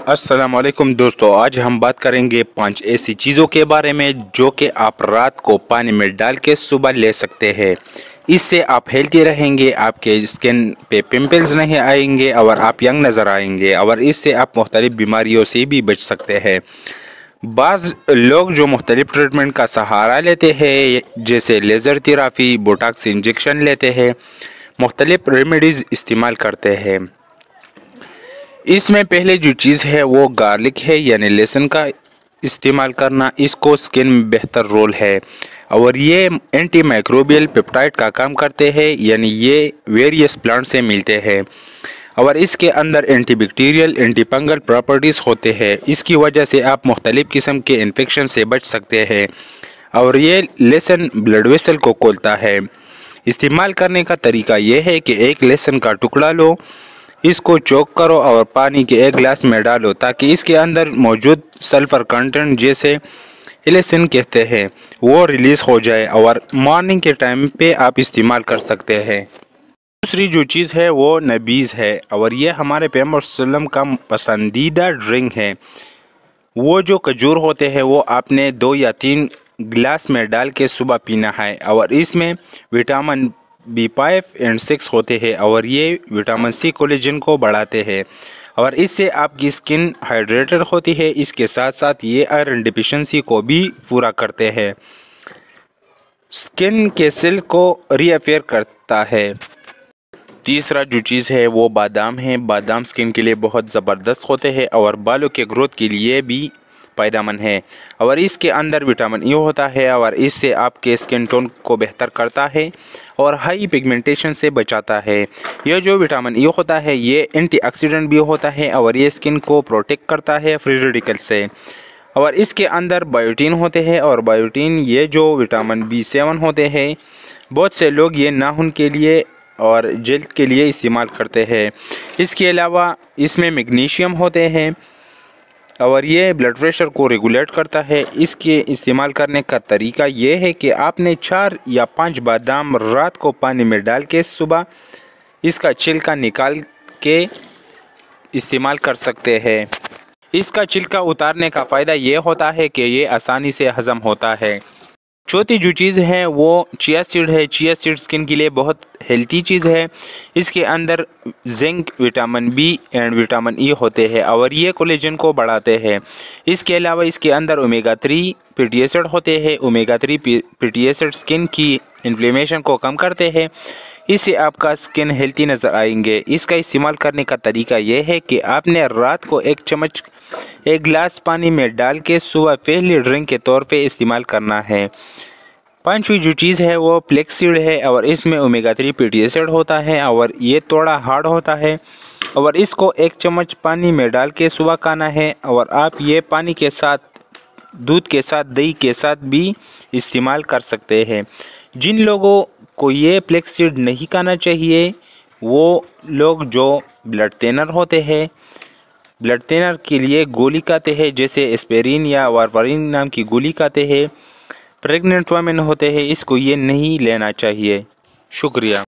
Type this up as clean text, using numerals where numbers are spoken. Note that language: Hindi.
अस्सलाम वालेकुम दोस्तों, आज हम बात करेंगे 5 ऐसी चीज़ों के बारे में जो कि आप रात को पानी में डाल के सुबह ले सकते हैं। इससे आप हेल्दी रहेंगे, आपके स्किन पे पिंपल्स नहीं आएंगे और आप यंग नज़र आएंगे और इससे आप मुख्तलिफ बीमारियों से भी बच सकते हैं। बाज़ लोग जो मुख्तलिफ ट्रीटमेंट का सहारा लेते हैं, जैसे लेज़र थेरापी, बोटॉक्स इंजेक्शन लेते हैं, मुख्तलिफ रेमेडीज़ इस्तेमाल करते हैं। इसमें पहले जो चीज़ है वो गार्लिक है, यानी लहसुन का इस्तेमाल करना। इसको स्किन में बेहतर रोल है और ये एंटी माइक्रोबियल पेप्टाइड का काम करते हैं, यानी ये वेरियस प्लांट से मिलते हैं और इसके अंदर एंटीबैक्टीरियल, एंटी फंगल प्रॉपर्टीज़ होते हैं। इसकी वजह से आप मुख्तलिफ़ किस्म के इन्फेक्शन से बच सकते हैं और ये लहसुन ब्लड वेसल को खोलता है। इस्तेमाल करने का तरीका ये है कि एक लहसुन का टुकड़ा लो, इसको चॉक करो और पानी के एक गिलास में डालो ताकि इसके अंदर मौजूद सल्फ़र कंटेंट, जैसे इलेसिन कहते हैं, वो रिलीज़ हो जाए और मॉर्निंग के टाइम पे आप इस्तेमाल कर सकते हैं। दूसरी जो चीज़ है वो नबीज़ है और ये हमारे पैगंबर सल्लल्लाहु अलैहि वसल्लम का पसंदीदा ड्रिंक है। वो जो खजूर होते हैं वो आपने 2 या 3 गिलास में डाल के सुबह पीना है और इसमें विटामिन B5 और 6 होते हैं और ये विटामिन C कोलेजन को बढ़ाते हैं और इससे आपकी स्किन हाइड्रेटेड होती है। इसके साथ साथ ये आयरन डिफिशिएंसी को भी पूरा करते हैं, स्किन के सेल को रीअपेयर करता है। तीसरा जो चीज़ है वो बादाम है। बादाम स्किन के लिए बहुत ज़बरदस्त होते हैं और बालों के ग्रोथ के लिए भी फ़ायदेमंद है और इसके अंदर विटामिन ई होता है और इससे आपके स्किन टोन को बेहतर करता है और हाई पिगमेंटेशन से बचाता है। यह जो विटामिन ई होता है ये एंटीऑक्सीडेंट भी होता है और ये स्किन को प्रोटेक्ट करता है फ्री रेडिकल से और इसके अंदर बायोटीन होते हैं और बायोटीन ये जो विटामिन B7 होते हैं, बहुत से लोग ये नाखून के लिए और जल्द के लिए इस्तेमाल करते हैं। इसके अलावा इसमें मैग्नीशियम होते हैं और ये ब्लड प्रेशर को रेगुलेट करता है। इसके इस्तेमाल करने का तरीका ये है कि आपने 4 या 5 बादाम रात को पानी में डाल के सुबह इसका छिलका निकाल के इस्तेमाल कर सकते हैं। इसका छिलका उतारने का फ़ायदा ये होता है कि ये आसानी से हज़म होता है। चौथी जो चीज़ है वो चिया सीड है। चिया सीड स्किन के लिए बहुत हेल्थी चीज़ है। इसके अंदर zinc, vitamin B and vitamin E होते हैं और ये कोलेजन को बढ़ाते हैं। इसके अलावा इसके अंदर ओमेगा 3 फैटी एसिड होते हैं। ओमेगा 3 फैटी एसिड स्किन की इन्फ्लेमेशन को कम करते हैं। इससे आपका स्किन हेल्थी नज़र आएंगे। इसका इस्तेमाल करने का तरीका ये है कि आपने रात को 1 गिलास पानी में डाल के सुबह पहली ड्रिंक के तौर पे इस्तेमाल करना है। 5वीं जो चीज़ है वो फ्लेक्स सीड है और इसमें ओमेगा 3 फैटी एसिड होता है और ये थोड़ा हार्ड होता है और इसको 1 चम्मच पानी में डाल के सुबह खाना है और आप ये पानी के साथ, दूध के साथ, दही के साथ भी इस्तेमाल कर सकते हैं। जिन लोगों को ये फ्लेक्स सीड नहीं खाना चाहिए वो लोग जो ब्लड थिनर होते हैं, ब्लड थिनर के लिए गोली खाते हैं, जैसे एस्पिरिन या वारफारिन नाम की गोली खाते हैं, प्रेग्नेंट वुमेन होते हैं, इसको ये नहीं लेना चाहिए। शुक्रिया।